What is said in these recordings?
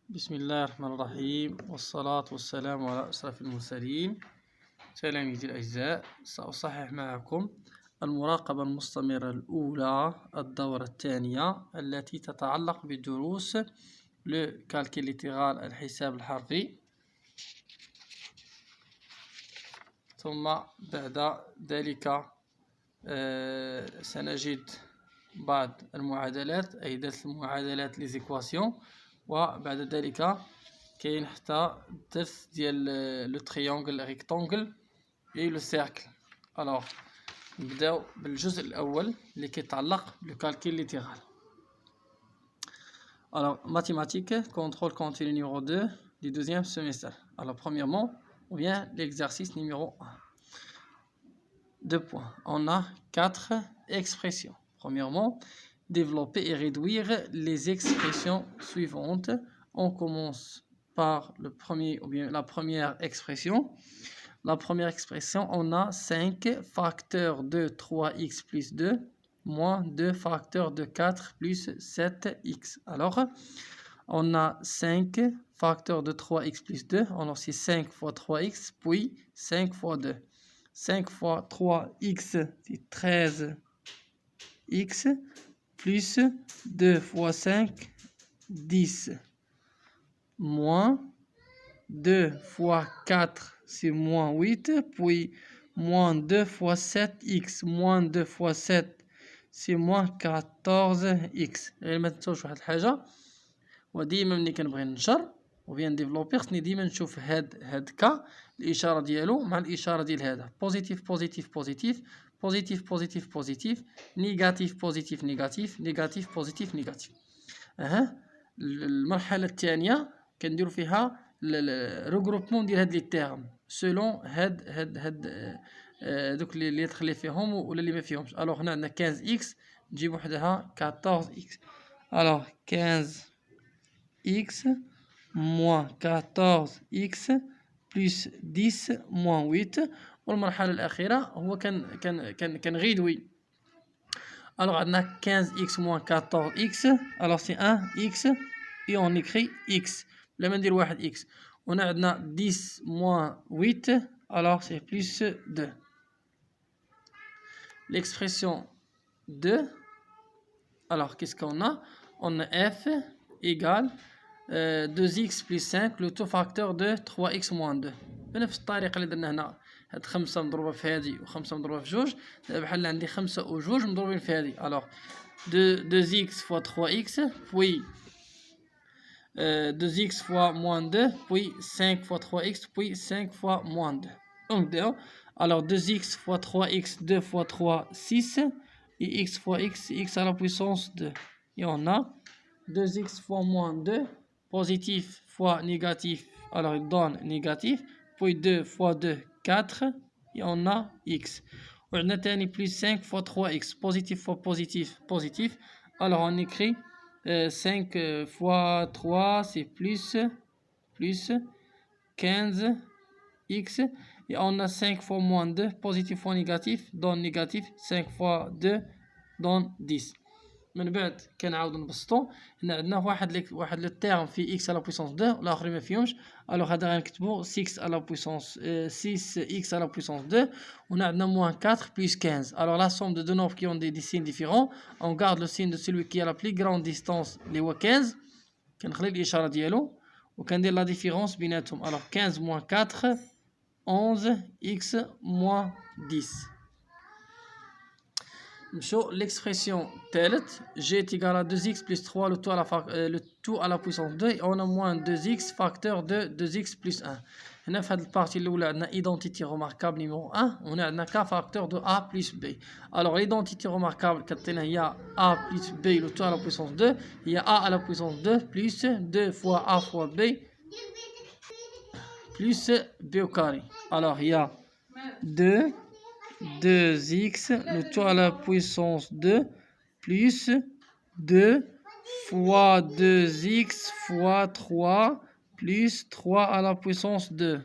بسم الله الرحمن الرحيم والصلاة والسلام على أشرف المرسلين. تلاميذي الأعزاء، سأصحح معكم المراقبة المستمرة الأولى الدورة الثانية التي تتعلق بدروس لو كالكيل ليتيغال الحساب الحرفي. ثم بعد ذلك سنجد بعض المعادلات، أي درس المعادلات ليزيكواسيون، وبعد ذلك كاين حتى الدرس ديال لو تريونغل ريكتونغل اي لو سيركل. الوغ نبداو بالجزء الاول اللي كيتعلق بالكالكيل ليتيرال. الوغ mathématiques contrôle continu numéro 2 du deuxième semestre. Alors premièrement, on vient l'exercice numéro 1. 2 points. On a 4 expressions. Premièrement, développer et réduire les expressions suivantes. On commence par le premier, ou bien la première expression. La première expression, on a 5 facteurs de 3x plus 2 moins 2 facteurs de 4 plus 7x. Alors, on a 5 facteurs de 3x plus 2. Alors, c'est 5 fois 3x, puis 5 fois 2. 5 fois 3x, c'est 13x, plus 2 fois 5, 10, moins 2 fois 4, c'est moins 8, puis moins 2 fois 7x, moins 2 fois 7, c'est moins 14x. غير ما تنسوش واحد الحاجة، وديما ملي كنبغي ننشر وبيان ديفلوبي خصني ديما نشوف هاد كا الإشارة ديالو مع الإشارة ديال هذا، بوزيتيف بوزيتيف بوزيتيف، بوزيتيف بوزيتيف بوزيتيف، نيجاتيف بوزيتيف نيجاتيف، نيجاتيف بوزيتيف نيجاتيف. المرحلة الثانية كنديرو فيها الريغروبمون ديال هاد لي تيرم سولون هاد دوك اللي تخلي فيهم ولا اللي ما فيهمش. الوغ هنا عندنا 15 اكس نجيب وحدها 14 اكس. الوغ 15 اكس موان 14 اكس بلس 10 موان 8. والمرحلة الأخيرة هو كنغيدوي. الوغ عندنا 15 اكس موان 14 اكس، الوغ سي 1 اكس et on écrit x. Là, on va dire x. On a 10 moins 8, alors c'est plus 2. L'expression 2, alors qu'est-ce qu'on a? On a f égale 2x plus 5, le tout facteur de 3x moins 2. بنفس الطريقة اللي درنا هنا، هاد 5 مضروبة في هادي و5 مضروبة في جوج، بحال عندي 5 و2 مضروبين في هادي. alors 2x fois 3x, puis 2x fois moins 2, puis 5 fois 3x, puis 5 fois moins 2. Donc, alors 2x fois 3x, 2 fois 3, 6. Et x fois x, x à la puissance 2. Et on a 2x fois moins 2, positif fois négatif, alors il donne négatif. Puis 2 fois 2, 4. Et on a x. On a plus 5 fois 3x, positif fois positif, positif. Alors on écrit 5 fois 3, c'est plus 15x. Et on a 5 fois moins 2, positif fois négatif, donne négatif. 5 fois 2, donne 10. من بعد كنعاودو نبسطو. هنا عندنا واحد لو تيرم في x على بويسونس 2 والاخرين ما فيهمش. الوغ هذا غنكتبو 6 على بويسونس 6x على بويسونس 2. وهنا عندنا moins 4 plus 15. Alors la somme de deux nombres qui ont des signes différents, on garde le signe de celui qui a la plus grande distance اللي هو 15. كنخلي الاشاره ديالو وكندير لا ديفيرونس بيناتهم. alors 15 moins 4 11x moins 10. L'expression telle, g est égal à 2x plus 3, le tout à la puissance 2, et on a moins 2x facteur de 2x plus 1. هنا في هذه البارتي الأولى عندنا identité remarquable numéro 1, وهنا عندنا k facteur de a plus b. Alors l'identité remarquable كتعطينا هي a plus b le tout à la puissance 2, هي a à la puissance 2 plus 2 fois a fois b plus b au carré. Alors il y a 2x, le tout à la puissance 2, plus 2 fois 2x fois 3, plus 3 à la puissance 2.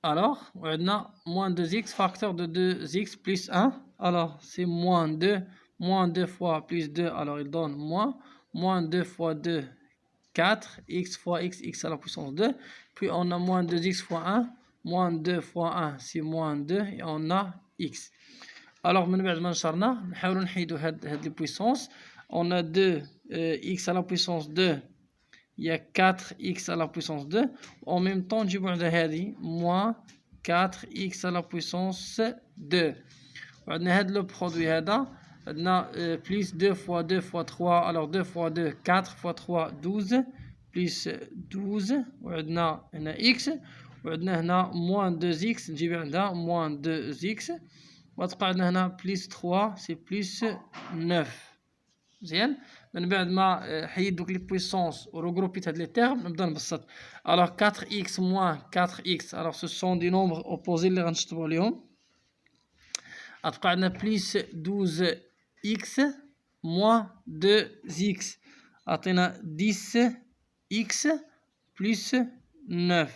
Alors, on a moins 2x, facteur de 2x plus 1. Alors, c'est moins 2 fois plus 2, alors il donne moins. moins 2 fois 2, 4, x fois x, x à la puissance 2. Puis on a moins 2x fois 1, moins 2 fois 1, c'est moins 2, et on a x. Alors, من بعد ما نشرنا نحاولوا نحيدوا هاد les puissances. On a 2 x à la puissance 2, il y a 4x à la puissance 2. En même temps, نجيبوا على هذه moins 4x à la puissance 2. وعندنا هذا le produit هذا عندنا plus 2 fois 2 fois 3. Alors 2 fois 2, 4 fois 3, 12 plus 12. وعندنا هنا x. وعندنا هنا moins 2x نجيب عندها moins 2x. وتبقى عندنا هنا plus 3 c'est plus 9. مزيان. من بعد ما حيد دوك لي بويسونس وروغروبيت هاد لي تيرم نبدا نبسط. alors 4x moins 4x, alors ce sont des nombres opposés اللي غنشطبوا عليهم. غتبقى عندنا plus 12x moins 2x عطينا 10x plus 9.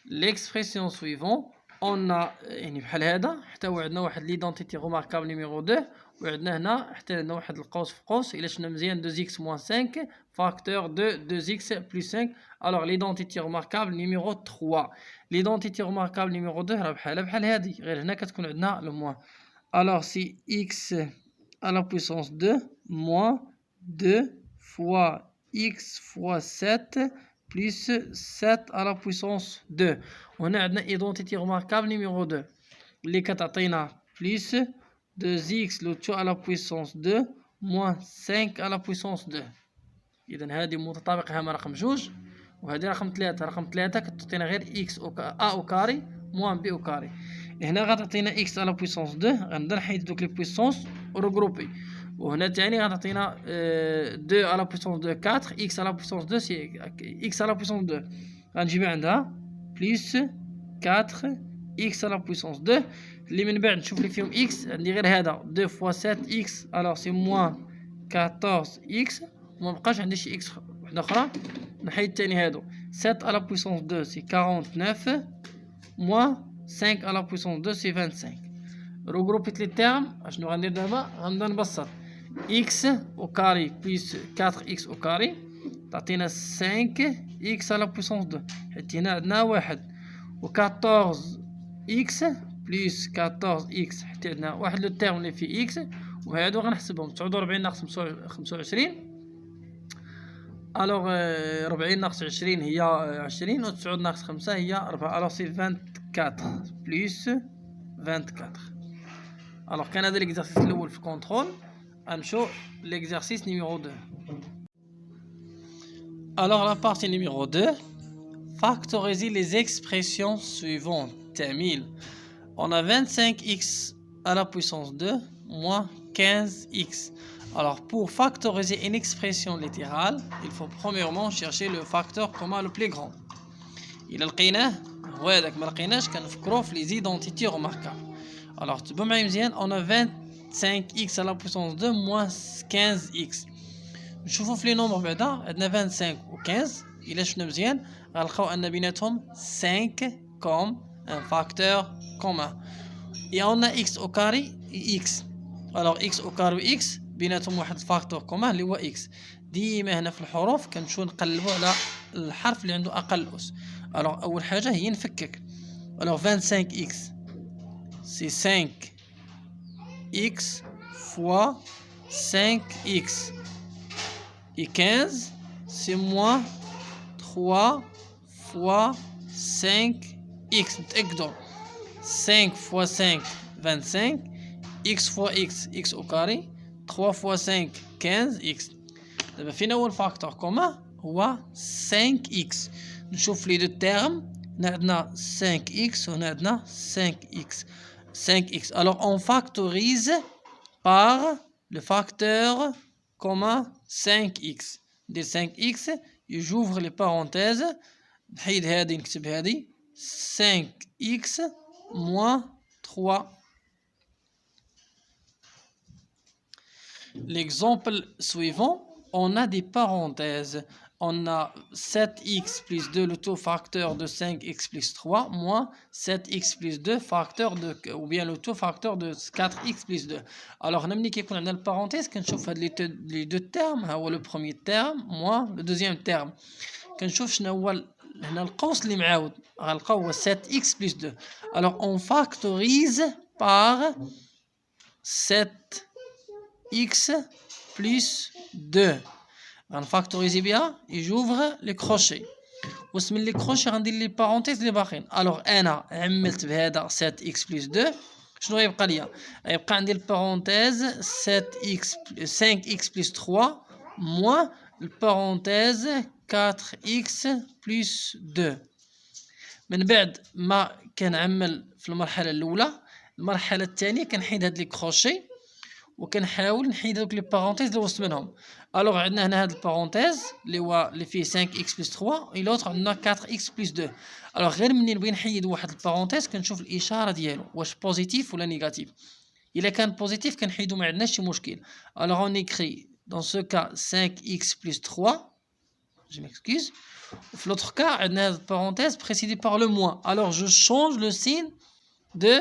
l'expression suivante on a يعني بحال هذا حتى هو عندنا واحد ليدونتيتي روماركابل نيميرو 2. وعندنا هنا حتى عندنا واحد القوس في قوس الا شفنا مزيان 2x moins 5 فاكتور دو 2x plus 5. alors l'identité remarquable numéro 3. l'identité remarquable numéro 2 راه بحال هذه غير هنا كتكون عندنا لو موان. alors c'est x à la puissance 2 moins 2 fois x fois 7 plus 7 à la puissance 2. وهنا عندنا identité remarquable numéro 2 اللي كتعطينا plus 2x le tout à la puissance 2 moins 5 à la puissance 2. إذا هذه متطابقة مع رقم 2 وهذه رقم 3. رقم 3 كتعطينا غير x au carré moins b au carré. هنا غتعطينا x à la puissance 2 غنبدا نحيد دوك لي بويسونس وروغروبي. وهنا ثاني غتعطينا 2 à la puissance 2 4 x à la puissance 2 c'est x à la puissance 2 غنجيب عندها plus 4 x à la puissance 2 اللي من بعد نشوف لي فيهم x. عندي غير هذا 2 fois 7 x alors c'est moins 14 x وما بقاش عندي شي x وحده اخرى نحيد ثاني هادو 7 à la puissance 2 c'est 49 moins 5 à la puissance 2 c'est 25. regroupit les termes اشنو غندير دابا غنبدا نبسط x au carré plus 4x au carré تعطينا 5 x à la puissance 2 حيت هنا عندنا واحد و 14x plus 14x حتى عندنا واحد لو تيرم اللي فيه x وهادو غنحسبهم 49 ناقص 25. الوغ 40 ناقص 20 هي 20 و 9 ناقص 5 هي 4. الوغ سي 24 بلس 24. الوغ كان هذا ليكزارسيس الاول في كونترول. غنمشيو ليكزارسيس نيميرو 2. الوغ لا بارتي نيميرو 2 factoriser les expressions suivantes. Tamil. On a 25x à la puissance 2 moins 15x. Alors, pour factoriser une expression littérale, il faut premièrement chercher le facteur commun le plus grand. إلا لقيناه هو هذاك، ما لقيناش كنفكروا في les identités remarquables. Alors, تبعوا معايا مزيان. On a 25x à la puissance 2 moins 15x. نشوفوا في لي نومبر بعدا عندنا 25 و 15. إلا شفنا مزيان غنلقاو أن بيناتهم 5 comme un facteur commun. Et on a x au carré et x. Alors x au carré و x بيناتهم واحد فاكتور كومان اللي هو x. ديما هنا في الحروف كنمشيو نقلبوا على الحرف اللي عنده أقل أس. alors أول حاجة هي نفكك. alors 25x c'est 5x fois 5x et 15 c'est moins 3 fois 5x. نتأكدوا 5 fois 5 25 x fois x x au carré 3 fois 5 15x. دابا فين هو الفاكتور كومان؟ هو 5x. نشوف لي دو تيرم هنا عندنا 5x وهنا عندنا 5x 5x. alors on factorise par le facteur commun 5x. ندير 5x j'ouvre les parenthèses نحيد هذه نكتب هذه 5x moins 3. L'exemple suivant, on a des parenthèses. on a 7x plus 2, le tout facteur de 5x plus 3, moins 7x plus 2, facteur de, ou bien le tout facteur de 4x plus 2. Alors, on a mis la parenthèse, quand je chauffe les deux termes, le premier terme, moins le deuxième terme. Quand je chauffe, هنا القوس اللي معاود غنلقاو هو 7x plus 2. Alors on factorise par 7x plus 2. غنفاكتوريزي بها et j'ouvre les crochets. وسمن لي كروشي غندير لي بارونتيز اللي باقيين. الوغ انا عملت بهذا 7x plus 2. شنو غيبقى ليا؟ غيبقى عندي البارونتيز 5x plus 3 moins البارونتيز 4x plus 2. من بعد ما كنعمل في المرحله الاولى، المرحله الثانيه كنحيد هاد لي كروشي وكنحاول نحيد هذوك لي بارونتيز اللي وسط منهم. الوغ عندنا هنا هاد البارونتيز اللي فيه 5x plus 3 و لوطر عندنا 4x plus 2. الوغ غير منين نبغي نحيد واحد البارونتيز كنشوف الاشاره ديالو واش بوزيتيف ولا نيجاتيف. الا كان بوزيتيف كنحيدو ما عندناش شي مشكل. الوغ اون écrit dans ce cas 5x plus 3. Je m'excuse. Dans l'autre cas, on a une parenthèse précédée par le moins. Alors, je change le signe de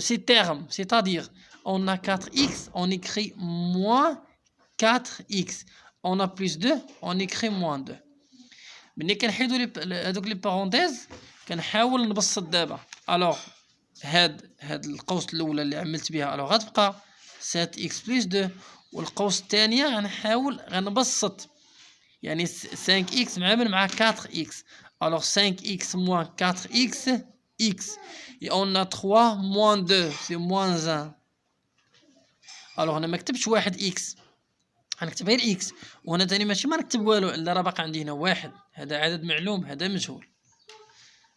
ces termes. C'est-à-dire, on a 4x, on écrit moins 4x. On a plus 2, on écrit moins 2. ملي كنحيدو هذوك لي بارونتيز كنحاول نبسط دابا. الوغ هاد القوس الاولى اللي عملت بها الوغ غتبقى 7x plus 2 والقوس الثانيه غنبسط يعني 5x معامل مع 4x. Alors 5x moins 4x, x. Et on a 3 moins 2, c'est moins 1. Alors أنا ما كتبتش واحد x. غنكتب غير x. وهنا تاني ماشي ما نكتب والو إلا راه باقي عندي هنا واحد. هذا عدد معلوم، هذا مجهول.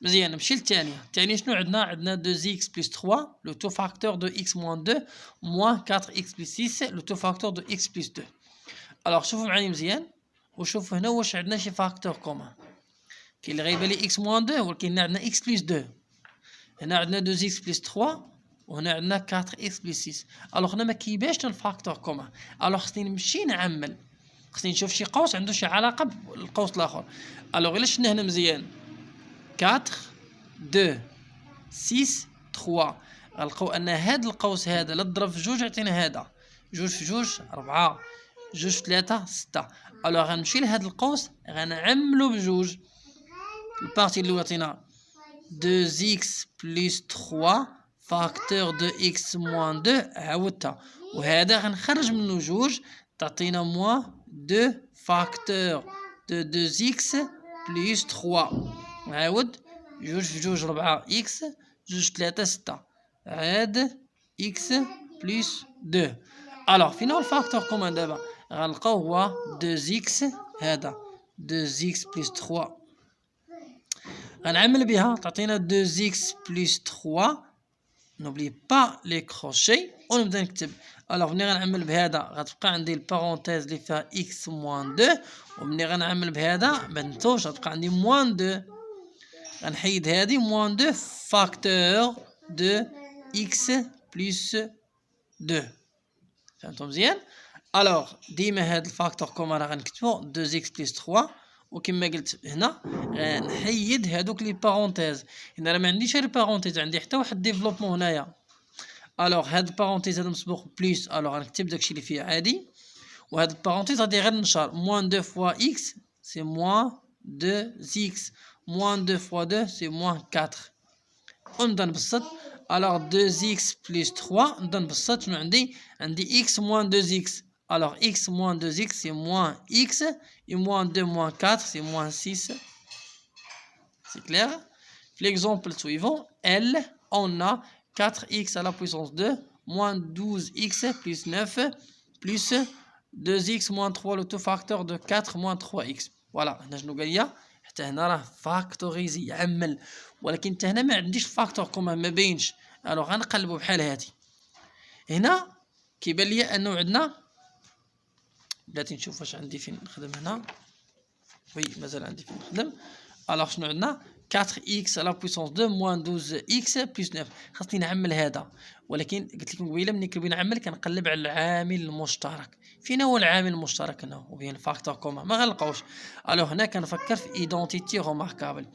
مزيان نمشي للثانية. الثانية شنو عندنا؟ عندنا 2x plus 3, le tout facteur de x moins 2, moins 4x plus 6, le tout facteur de x plus 2. Alors شوفوا معايا مزيان. وشوف هنا واش عندنا شي فاكتور كومان. كاين اللي غيبان لي x moins 2 ولكن عندنا x plus 2. هنا عندنا 2x plus 3 وهنا عندنا 4x plus 6. الوغ هنا ما كيبانش الفاكتور كومان. الوغ خصني نمشي نعمل، خصني نشوف شي قوس عنده شي علاقه بالقوس الاخر. الوغ الا شفنا هنا مزيان 4 2 6 3 غنلقاو ان هذا القوس هذا لا ضرب في جوج يعطينا هذا، جوج في جوج 4، جوج في 3 6. الوغ غنمشي لهاد القوس غنعملو بجوج. البارتي اللي عطينا 2x plus 3 facteur de x moins 2 عاودتها، وهذا غنخرج منه جوج تعطينا moins 2 facteur de 2x plus 3. عاود جوج في جوج 4 x، جوج في 3 6 عاد x plus 2. الوغ فين هو الفاكتور كومان دابا؟ غنلقاو هو 2x هذا 2x plus 3 غنعمل بها تعطينا 2x plus 3. نوبلي با لي كروشي ونبدا نكتب. الوغ ملي غنعمل بهذا غتبقى عندي البارونتيز اللي فيها x moins 2 وملي غنعمل بهذا بنتوش غتبقى عندي moins 2. غنحيد هذه moins 2 facteur de x plus 2. فهمتوا مزيان؟ الوغ ديما هاد الفاكتور كومان راه غنكتبو 2x plus 3 وكما قلت هنا غنحيد هادوك لي بارونتيز. هنا راه ما عنديش غير بارونتيز، عندي حتى واحد ديفلوبمون هنايا. الوغ هاد البارونتيز هذا مسبوق بليس، الوغ غنكتب داكشي اللي فيه عادي، وهاد البارونتيز غادي غير نشر moins 2 fois x c'est moins 2x moins 2 fois 2 c'est moins 4. ونبدا نبسط. الوغ 2x plus 3 نبدا نبسط. شنو عندي x moins 2x. Alors x moins 2x c'est moins x et moins 2 moins 4 c'est moins 6. C'est clair? L'exemple suivant, L, on a 4x à la puissance 2 moins 12x plus 9 plus 2x moins 3 le tout facteur de 4 moins 3x. Voilà. هنا شنو قال لي؟ حتى هنا راه فاكتوريزي يعمل، ولكن حتى هنا ما عنديش فاكتور كومان ما بينش. الوغ غنقلبو بحال هادي. هنا كيبان لي انه عندنا، بلاتي نشوف واش عندي فين نخدم هنا. وي مازال عندي فين نخدم. الوغ شنو عندنا 4x à la puissance 2 moins 12x plus 9. خاصني نعمل هذا ولكن قلت لكم قبيله ملي كنبغي نعمل كنقلب على العامل المشترك. فين هو العامل المشترك هنا؟ وبين فاكتور كومان ما غنلقاوش. الوغ هنا كنفكر في ايدونتيتي روماركابل.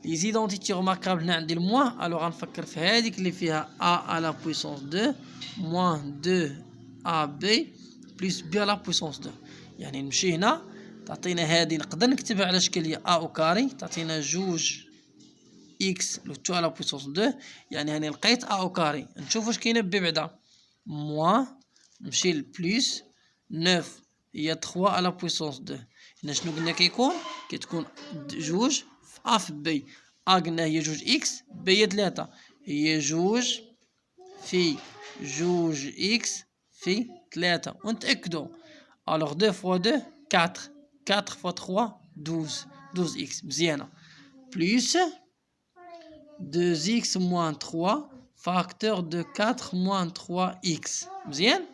لي زيدونتيتي روماركابل هنا عندي الموان، الوغ غنفكر في هذيك اللي فيها ا على بويسونس 2 موان 2 ا بي بلس بي على بويسونس 2. يعني نمشي هنا تعطينا هذه نقدر نكتبها على شكل هي ا او كاري، تعطينا جوج اكس لو تو على بويسونس 2. يعني هاني لقيت ا او كاري. نشوف واش كاينه بي بعدا موان نمشي لبلس 9 هي 3 على بويسونس 2. هنا شنو قلنا كيكون؟ كتكون جوج في ا في بي. ا قلنا هي جوج اكس، بي هي 3 هي جوج في جوج اكس في 3 ونتأكدو. الوغ 2 فوا 2 4 4 فوا 3 12 12 اكس مزيانة بلس 2x moins 3 facteur de 4 moins 3x مزيان.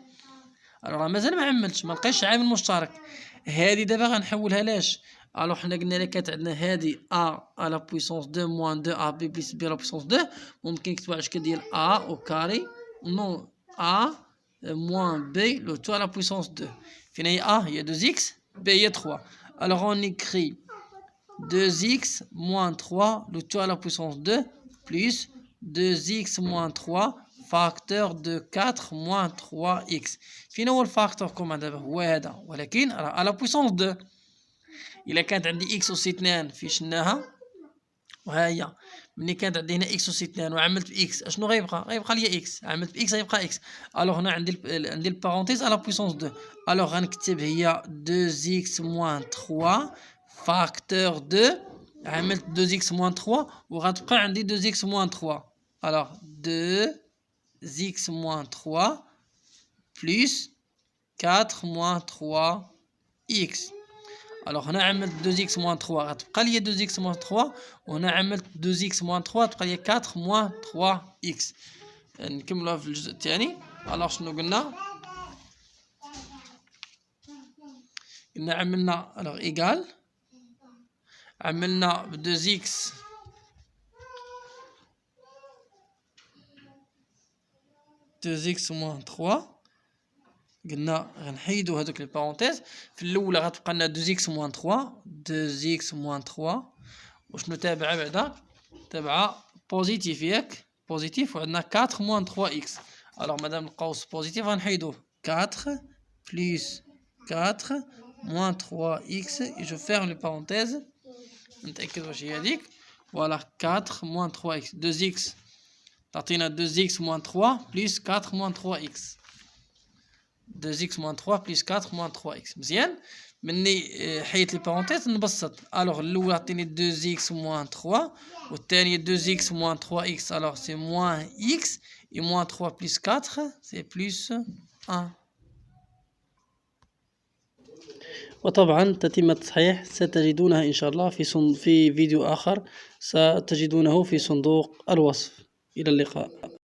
راه مازال ما عملتش، ما لقيتش عامل مشترك. هذه دابا غنحولها لاش؟ الوغ حنا قلنا لك كانت عندنا هذه ا على بويسونس 2 موان 2 ا بي بلس بي على بويسونس 2. ممكن نكتبوها على شكل ديال ا او كاري نو ا موان بي لو تو على بويسونس 2. فين هي ا؟ هي 2x، بي هي 3. الوغ اون écrit 2x moins 3 le tout à la puissance 2 plus 2x moins 3 facteur de 4 moins 3x. فين هو الفاكتور كومان دابا؟ هو هذا، ولكن راه على بويسونس 2. إلا كانت عندي إكس أس 2 في شناها وها هي، ملي كانت عندي هنا إكس أس 2 وعملت بإكس أشنو غيبقى؟ غيبقى ليا إكس. عملت بإكس غيبقى إكس. ألوغ هنا عندي البارونتيز على بويسونس 2. ألوغ غنكتب هي 2x moins 3 facteur de عملت 2x moins 3 وغتبقى عندي 2x moins 3. alors 2x moins 3 plus 4 moins 3x. alors هنا عملت 2x moins 3 غتبقى لي 2x moins 3 وهنا عملت 2x moins 3 تبقى لي 4 moins 3x. نكملوها في الجزء الثاني. alors شنو قلنا؟ عملنا alors égal عملنا ب 2x moins 3. قلنا غنحيدو هادوك لي بارونتيز. في الاولى غتبقى لنا 2x moins 3 2x moins 3 وشنو تابعه بعدا؟ تابعه بوزيتيف ياك بوزيتيف وعندنا 4 moins 3x. الوغ مادام القوس بوزيتيف غنحيدوه 4 plus 4 moins 3x et je ferme les parenthèses. نتأكد واش هي هذيك. فوالا 4 moins 3x 2x تعطينا 2x moins 3 plus 4 moins 3x 2x moins 3 plus 4 moins 3x. مزيان. مني حيت لي بارونتيز نبسط. الوغ الاولى عطيني 2x moins 3 والثانيه 2x moins 3x. الوغ سي moins x et moins 3 plus 4 c'est plus 1. وطبعا تتم التصحيح ستجدونها إن شاء الله في فيديو آخر ستجدونه في صندوق الوصف. إلى اللقاء.